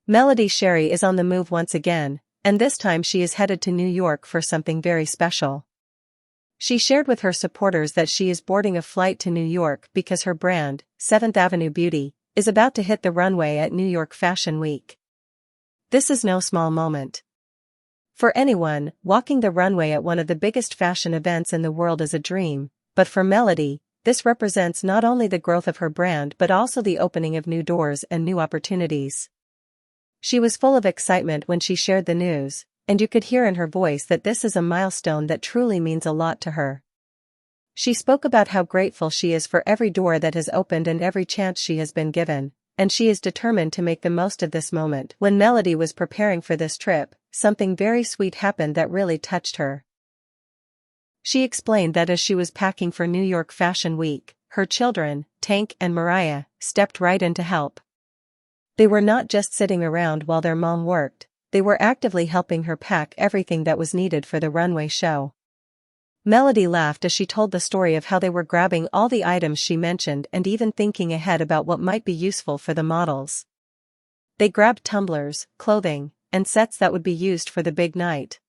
Melody Shari is on the move once again, and this time she is headed to New York for something very special. She shared with her supporters that she is boarding a flight to New York because her brand, 7th Avenue Beauty, is about to hit the runway at New York Fashion Week. This is no small moment. For anyone, walking the runway at one of the biggest fashion events in the world is a dream, but for Melody, this represents not only the growth of her brand but also the opening of new doors and new opportunities. She was full of excitement when she shared the news, and you could hear in her voice that this is a milestone that truly means a lot to her. She spoke about how grateful she is for every door that has opened and every chance she has been given, and she is determined to make the most of this moment. When Melody was preparing for this trip, something very sweet happened that really touched her. She explained that as she was packing for New York Fashion Week, her children, Tank and Mariah, stepped right in to help. They were not just sitting around while their mom worked, they were actively helping her pack everything that was needed for the runway show. Melody laughed as she told the story of how they were grabbing all the items she mentioned and even thinking ahead about what might be useful for the models. They grabbed tumblers, clothing, and sets that would be used for the big night.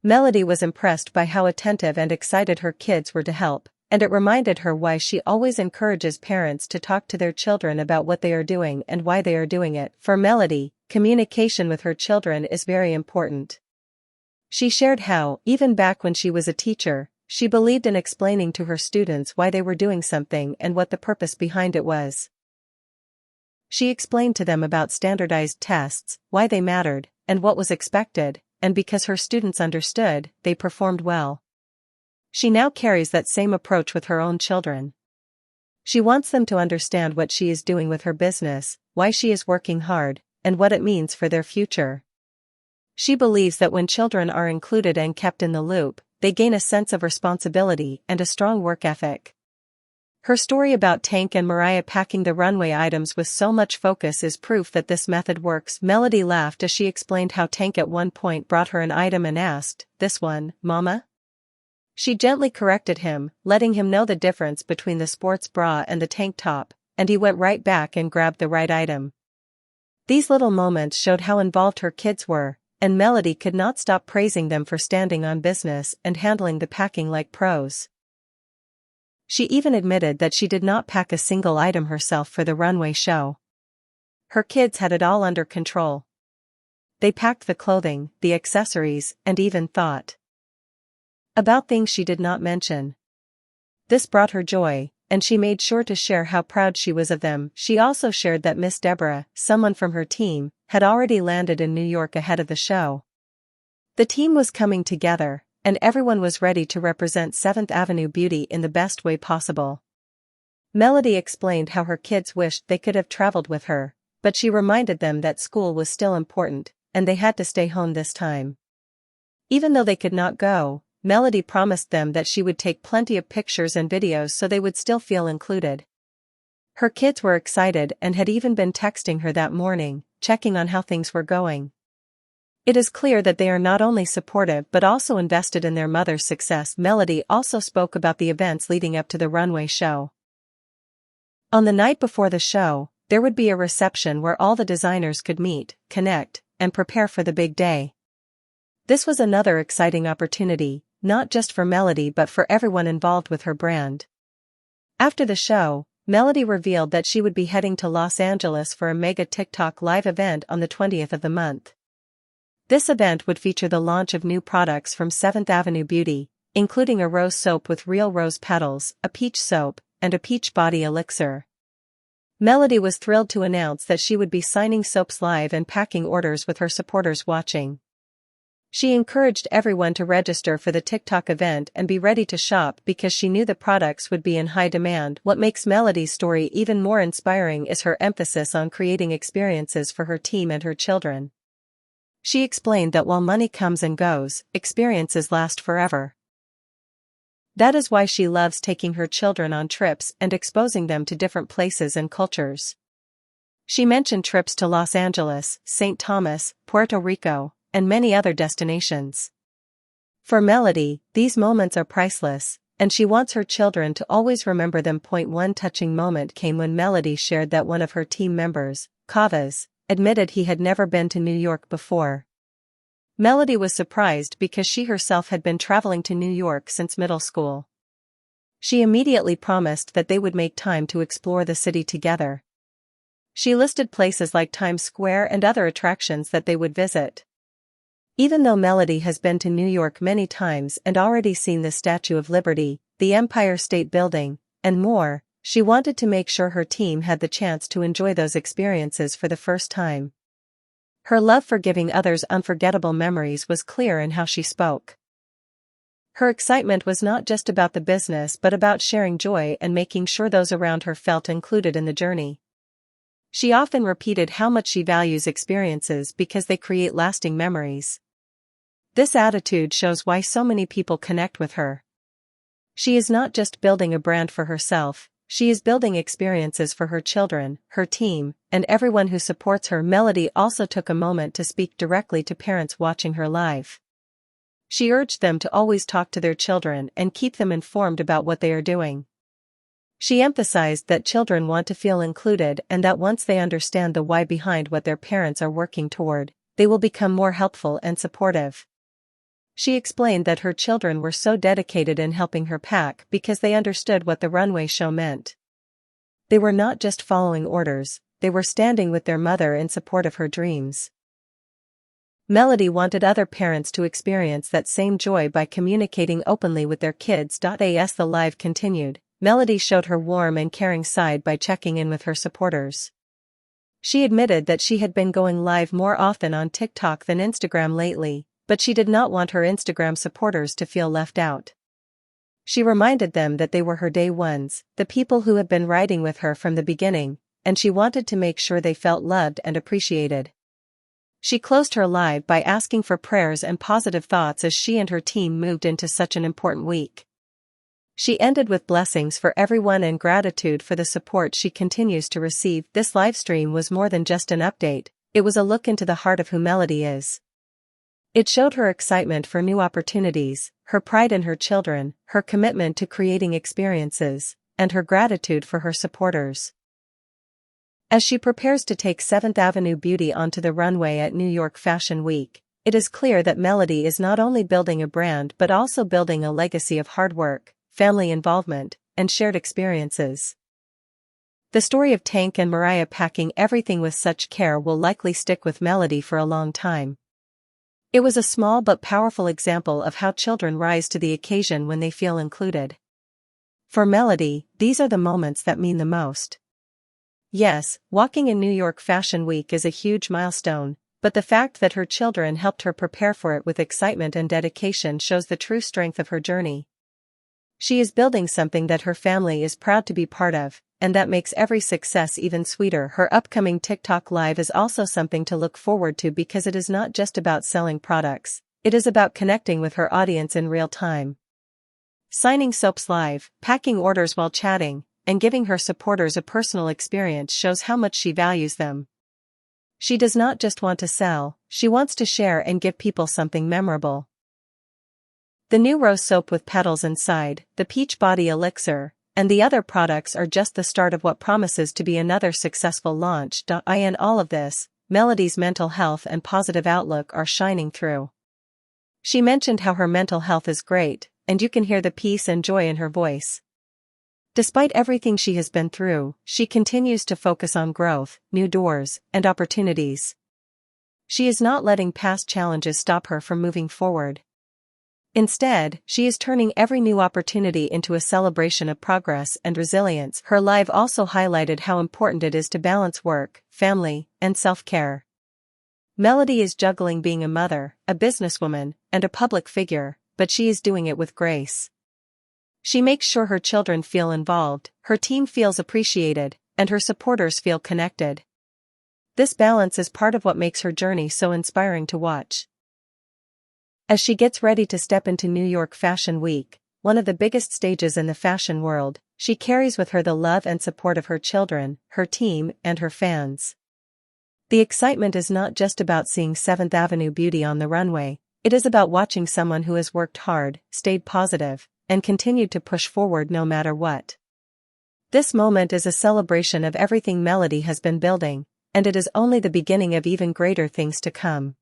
Melody was impressed by how attentive and excited her kids were to help, and it reminded her why she always encourages parents to talk to their children about what they are doing and why they are doing it. For Melody, communication with her children is very important. She shared how, even back when she was a teacher, she believed in explaining to her students why they were doing something and what the purpose behind it was. She explained to them about standardized tests, why they mattered, and what was expected, and because her students understood, they performed well. She now carries that same approach with her own children. She wants them to understand what she is doing with her business, why she is working hard, and what it means for their future. She believes that when children are included and kept in the loop, they gain a sense of responsibility and a strong work ethic. Her story about Tank and Mariah packing the runway items with so much focus is proof that this method works. Melody laughed as she explained how Tank at one point brought her an item and asked, "This one, Mama?" She gently corrected him, letting him know the difference between the sports bra and the tank top, and he went right back and grabbed the right item. These little moments showed how involved her kids were, and Melody could not stop praising them for standing on business and handling the packing like pros. She even admitted that she did not pack a single item herself for the runway show. Her kids had it all under control. They packed the clothing, the accessories, and even thought about things she did not mention. This brought her joy, and she made sure to share how proud she was of them. She also shared that Miss Deborah, someone from her team, had already landed in New York ahead of the show. The team was coming together, and everyone was ready to represent 7th Avenue Beauty in the best way possible. Melody explained how her kids wished they could have traveled with her, but she reminded them that school was still important, and they had to stay home this time. Even though they could not go, Melody promised them that she would take plenty of pictures and videos so they would still feel included. Her kids were excited and had even been texting her that morning, checking on how things were going. It is clear that they are not only supportive but also invested in their mother's success. Melody also spoke about the events leading up to the runway show. On the night before the show, there would be a reception where all the designers could meet, connect, and prepare for the big day. This was another exciting opportunity, not just for Melody but for everyone involved with her brand. After the show, Melody revealed that she would be heading to Los Angeles for a mega TikTok live event on the 20th of the month. This event would feature the launch of new products from 7th Avenue Beauty, including a rose soap with real rose petals, a peach soap, and a peach body elixir. Melody was thrilled to announce that she would be signing soaps live and packing orders with her supporters watching. She encouraged everyone to register for the TikTok event and be ready to shop because she knew the products would be in high demand. What makes Melody's story even more inspiring is her emphasis on creating experiences for her team and her children. She explained that while money comes and goes, experiences last forever. That is why she loves taking her children on trips and exposing them to different places and cultures. She mentioned trips to Los Angeles, St. Thomas, Puerto Rico, and many other destinations. For Melody, these moments are priceless, and she wants her children to always remember them. One touching moment came when Melody shared that one of her team members, Kava's, admitted he had never been to New York before. Melody was surprised because she herself had been traveling to New York since middle school. She immediately promised that they would make time to explore the city together. She listed places like Times Square and other attractions that they would visit. Even though Melody has been to New York many times and already seen the Statue of Liberty, the Empire State Building, and more, she wanted to make sure her team had the chance to enjoy those experiences for the first time. Her love for giving others unforgettable memories was clear in how she spoke. Her excitement was not just about the business but about sharing joy and making sure those around her felt included in the journey. She often repeated how much she values experiences because they create lasting memories. This attitude shows why so many people connect with her. She is not just building a brand for herself, she is building experiences for her children, her team, and everyone who supports her. Melody also took a moment to speak directly to parents watching her live. She urged them to always talk to their children and keep them informed about what they are doing. She emphasized that children want to feel included and that once they understand the why behind what their parents are working toward, they will become more helpful and supportive. She explained that her children were so dedicated in helping her pack because they understood what the runway show meant. They were not just following orders, they were standing with their mother in support of her dreams. Melody wanted other parents to experience that same joy by communicating openly with their kids. As the live continued, Melody showed her warm and caring side by checking in with her supporters. She admitted that she had been going live more often on TikTok than Instagram lately, but she did not want her Instagram supporters to feel left out. She reminded them that they were her day ones, the people who had been riding with her from the beginning, and she wanted to make sure they felt loved and appreciated. She closed her live by asking for prayers and positive thoughts as she and her team moved into such an important week. She ended with blessings for everyone and gratitude for the support she continues to receive. This livestream was more than just an update, it was a look into the heart of who Melody is. It showed her excitement for new opportunities, her pride in her children, her commitment to creating experiences, and her gratitude for her supporters. As she prepares to take 7th Avenue Beauty onto the runway at New York Fashion Week, it is clear that Melody is not only building a brand but also building a legacy of hard work, family involvement, and shared experiences. The story of Tank and Mariah packing everything with such care will likely stick with Melody for a long time. It was a small but powerful example of how children rise to the occasion when they feel included. For Melody, these are the moments that mean the most. Yes, walking in New York Fashion Week is a huge milestone, but the fact that her children helped her prepare for it with excitement and dedication shows the true strength of her journey. She is building something that her family is proud to be part of, and that makes every success even sweeter. Her upcoming TikTok live is also something to look forward to because it is not just about selling products, it is about connecting with her audience in real time. Signing soaps live, packing orders while chatting, and giving her supporters a personal experience shows how much she values them. She does not just want to sell, she wants to share and give people something memorable. The new rose soap with petals inside, the peach body elixir, and the other products are just the start of what promises to be another successful launch. In all of this, Melody's mental health and positive outlook are shining through. She mentioned how her mental health is great, and you can hear the peace and joy in her voice. Despite everything she has been through, she continues to focus on growth, new doors, and opportunities. She is not letting past challenges stop her from moving forward. Instead, she is turning every new opportunity into a celebration of progress and resilience. Her live also highlighted how important it is to balance work, family, and self-care. Melody is juggling being a mother, a businesswoman, and a public figure, but she is doing it with grace. She makes sure her children feel involved, her team feels appreciated, and her supporters feel connected. This balance is part of what makes her journey so inspiring to watch. As she gets ready to step into New York Fashion Week, one of the biggest stages in the fashion world, she carries with her the love and support of her children, her team, and her fans. The excitement is not just about seeing 7th Avenue Beauty on the runway, it is about watching someone who has worked hard, stayed positive, and continued to push forward no matter what. This moment is a celebration of everything Melody has been building, and it is only the beginning of even greater things to come.